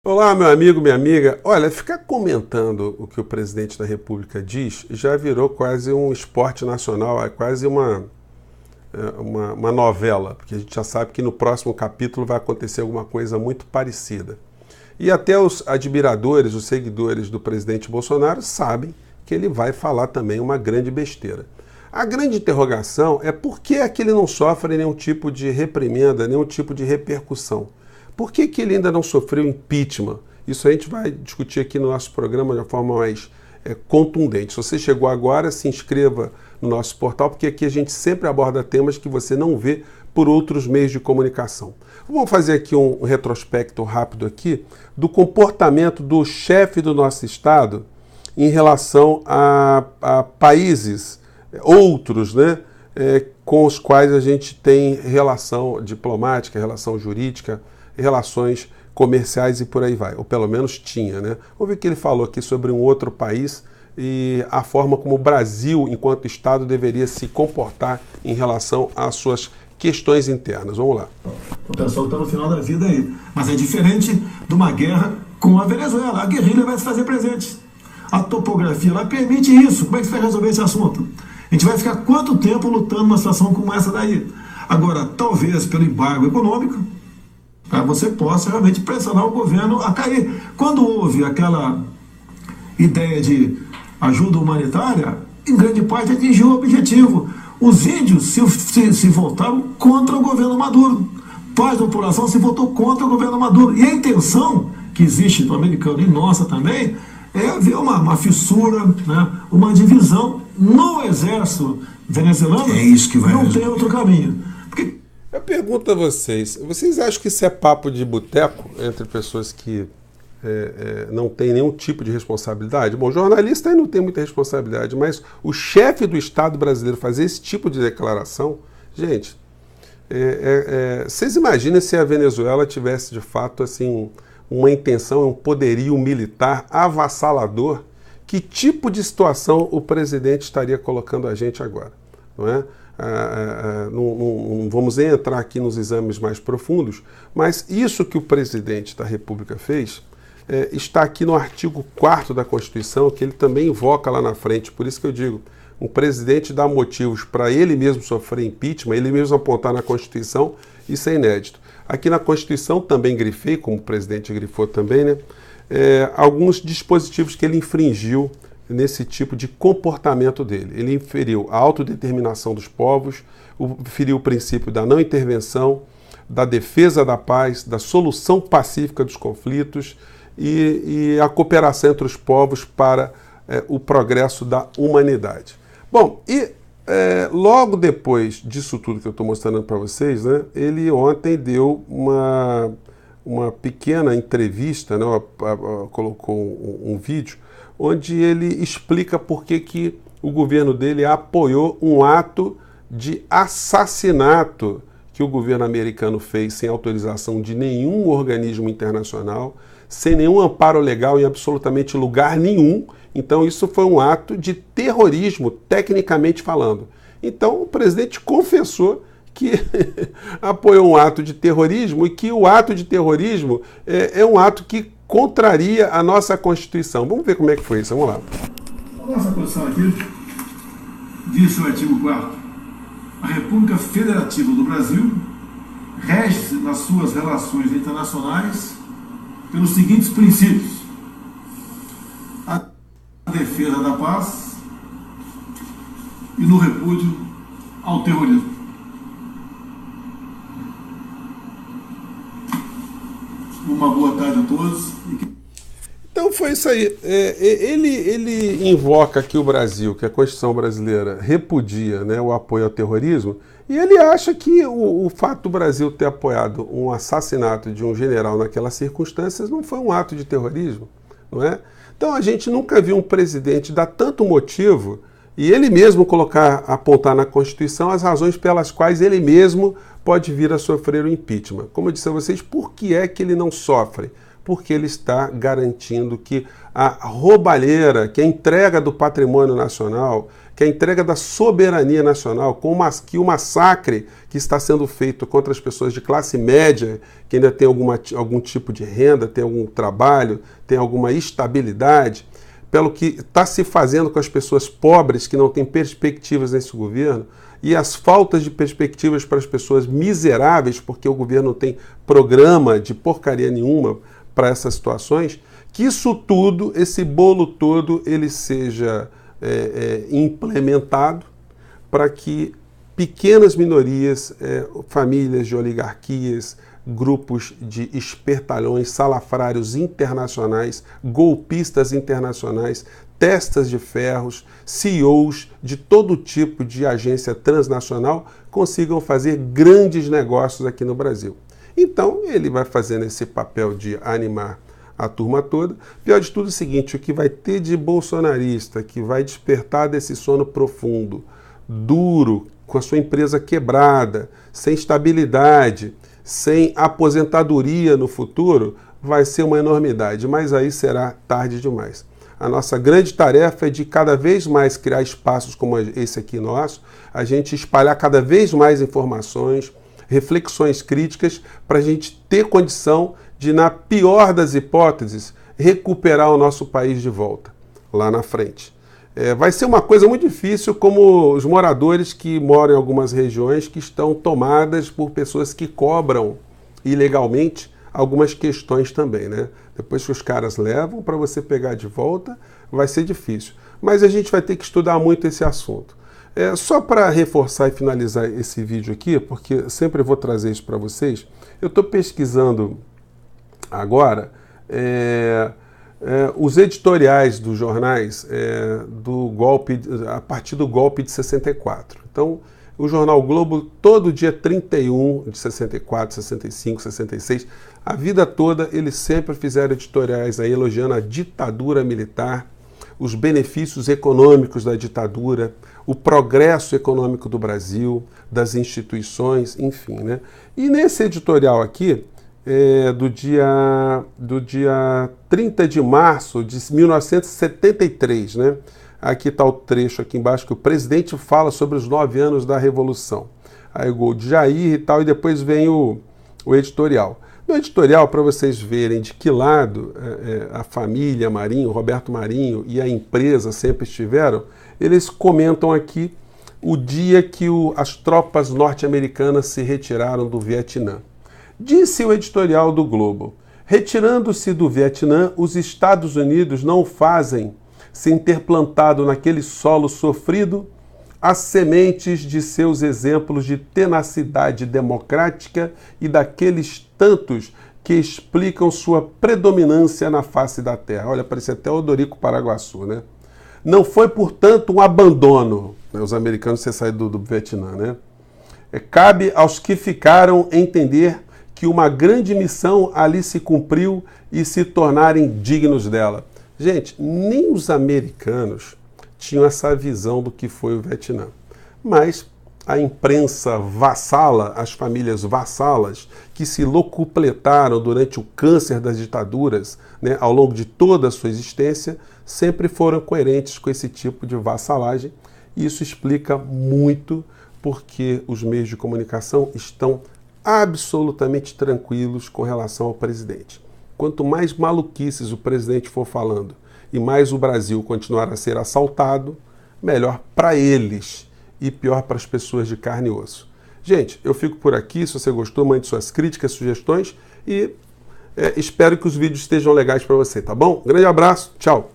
Olá, meu amigo, minha amiga. Olha, ficar comentando o que o presidente da República diz já virou quase um esporte nacional, é quase uma novela, porque a gente já sabe que no próximo capítulo vai acontecer alguma coisa muito parecida. E até os admiradores, os seguidores do presidente Bolsonaro sabem que ele vai falar também uma grande besteira. A grande interrogação é por que é que ele não sofre nenhum tipo de reprimenda, nenhum tipo de repercussão. Por que que ele ainda não sofreu impeachment? Isso a gente vai discutir aqui no nosso programa de uma forma mais contundente. Se você chegou agora, se inscreva no nosso portal, porque aqui a gente sempre aborda temas que você não vê por outros meios de comunicação. Vamos fazer aqui um retrospecto rápido aqui do comportamento do chefe do nosso Estado em relação a países outros, né, com os quais a gente tem relação diplomática, relação jurídica, relações comerciais e por aí vai, ou pelo menos tinha, né? Vamos ver o que ele falou aqui sobre um outro país e a forma como o Brasil, enquanto Estado, deveria se comportar em relação às suas questões internas. Vamos lá. O pessoal está no final da vida aí. Mas é diferente de uma guerra com a Venezuela. A guerrilha vai se fazer presente. A topografia lá permite isso. Como é que você vai resolver esse assunto? A gente vai ficar quanto tempo lutando numa situação como essa daí? Agora, talvez pelo embargo econômico, você possa realmente pressionar o governo a cair. Quando houve aquela ideia de ajuda humanitária, em grande parte atingiu o objetivo. Os índios se voltaram contra o governo Maduro. Parte da população se voltou contra o governo Maduro. E a intenção que existe no americano e nossa também é haver uma fissura, né, uma divisão no exército venezuelano. É isso que vai não tem outro caminho. Eu pergunto a vocês acham que isso é papo de boteco entre pessoas que não têm nenhum tipo de responsabilidade? Bom, jornalista aí não tem muita responsabilidade, mas o chefe do Estado brasileiro fazer esse tipo de declaração, gente, vocês imaginam se a Venezuela tivesse de fato assim uma intenção, um poderio militar avassalador, que tipo de situação o presidente estaria colocando a gente agora, não é? Não vamos entrar aqui nos exames mais profundos, mas isso que o presidente da República fez está aqui no artigo 4º da Constituição, que ele também invoca lá na frente. Por isso que eu digo, um presidente dá motivos para ele mesmo sofrer impeachment, ele mesmo apontar na Constituição, isso é inédito. Aqui na Constituição também grifei, como o presidente grifou também, né, alguns dispositivos que ele infringiu nesse tipo de comportamento dele. Ele inferiu a autodeterminação dos povos, inferiu o princípio da não intervenção, da defesa da paz, da solução pacífica dos conflitos e a cooperação entre os povos para o progresso da humanidade. Bom, e logo depois disso tudo que eu estou mostrando para vocês, né, ele ontem deu uma pequena entrevista, né, colocou um vídeo onde ele explica por que o governo dele apoiou um ato de assassinato que o governo americano fez sem autorização de nenhum organismo internacional, sem nenhum amparo legal em absolutamente lugar nenhum. Então isso foi um ato de terrorismo, tecnicamente falando. Então o presidente confessou que apoiou um ato de terrorismo e que o ato de terrorismo é um ato que contraria a nossa Constituição. Vamos ver como é que foi isso. Vamos lá. A nossa Constituição aqui diz no artigo 4º: a República Federativa do Brasil rege-se nas suas relações internacionais pelos seguintes princípios: a defesa da paz e no repúdio ao terrorismo. Uma boa tarde a todos. Então foi isso aí. Ele invoca aqui o Brasil, que a Constituição brasileira repudia, né, o apoio ao terrorismo, e ele acha que o fato do Brasil ter apoiado um assassinato de um general naquelas circunstâncias não foi um ato de terrorismo, não é? Então a gente nunca viu um presidente dar tanto motivo e ele mesmo apontar na Constituição as razões pelas quais ele mesmo pode vir a sofrer o impeachment. Como eu disse a vocês, por que é que ele não sofre? Porque ele está garantindo que a roubalheira, que a entrega do patrimônio nacional, que a entrega da soberania nacional, que o massacre que está sendo feito contra as pessoas de classe média, que ainda tem algum tipo de renda, tem algum trabalho, tem alguma estabilidade, pelo que está se fazendo com as pessoas pobres que não têm perspectivas nesse governo, e as faltas de perspectivas para as pessoas miseráveis, porque o governo não tem programa de porcaria nenhuma para essas situações, que isso tudo, esse bolo todo, ele seja implementado para que pequenas minorias, famílias de oligarquias, grupos de espertalhões, salafrários internacionais, golpistas internacionais, testas de ferros, CEOs de todo tipo de agência transnacional consigam fazer grandes negócios aqui no Brasil. Então, ele vai fazendo esse papel de animar a turma toda. Pior de tudo é o seguinte, o que vai ter de bolsonarista, que vai despertar desse sono profundo, duro, com a sua empresa quebrada, sem estabilidade, sem aposentadoria no futuro, vai ser uma enormidade, mas aí será tarde demais. A nossa grande tarefa é de cada vez mais criar espaços como esse aqui nosso, a gente espalhar cada vez mais informações, reflexões críticas, para a gente ter condição de, na pior das hipóteses, recuperar o nosso país de volta, lá na frente. Vai ser uma coisa muito difícil, como os moradores que moram em algumas regiões que estão tomadas por pessoas que cobram ilegalmente algumas questões também, né? Depois que os caras levam para você pegar de volta, vai ser difícil. Mas a gente vai ter que estudar muito esse assunto. Só para reforçar e finalizar esse vídeo aqui, porque sempre vou trazer isso para vocês, eu estou pesquisando agora os editoriais dos jornais do golpe, a partir do golpe de 64. Então, o jornal Globo, todo dia 31 de 64, 65, 66, a vida toda eles sempre fizeram editoriais aí elogiando a ditadura militar, os benefícios econômicos da ditadura, o progresso econômico do Brasil, das instituições, enfim, né? E nesse editorial aqui, do dia 30 de março de 1973, né? Aqui está o trecho aqui embaixo que o presidente fala sobre os 9 anos da Revolução. Aí o gol de Jair e tal, e depois vem o editorial. No editorial, para vocês verem de que lado a família Marinho, Roberto Marinho e a empresa sempre estiveram, eles comentam aqui o dia que as tropas norte-americanas se retiraram do Vietnã. Disse o editorial do Globo: retirando-se do Vietnã, os Estados Unidos não fazem sem ter plantado naquele solo sofrido as sementes de seus exemplos de tenacidade democrática e daqueles tantos que explicam sua predominância na face da terra. Olha, parece até Odorico Paraguaçu, né? Não foi, portanto, um abandono, né, os americanos ter saído do Vietnã, né? Cabe aos que ficaram entender que uma grande missão ali se cumpriu e se tornarem dignos dela. Gente, nem os americanos tinham essa visão do que foi o Vietnã. Mas a imprensa vassala, as famílias vassalas, que se locupletaram durante o câncer das ditaduras, né, ao longo de toda a sua existência, sempre foram coerentes com esse tipo de vassalagem. E isso explica muito porque os meios de comunicação estão absolutamente tranquilos com relação ao presidente. Quanto mais maluquices o presidente for falando e mais o Brasil continuar a ser assaltado, melhor para eles e pior para as pessoas de carne e osso. Gente, eu fico por aqui. Se você gostou, mande suas críticas, sugestões e espero que os vídeos estejam legais para você, tá bom? Grande abraço, tchau!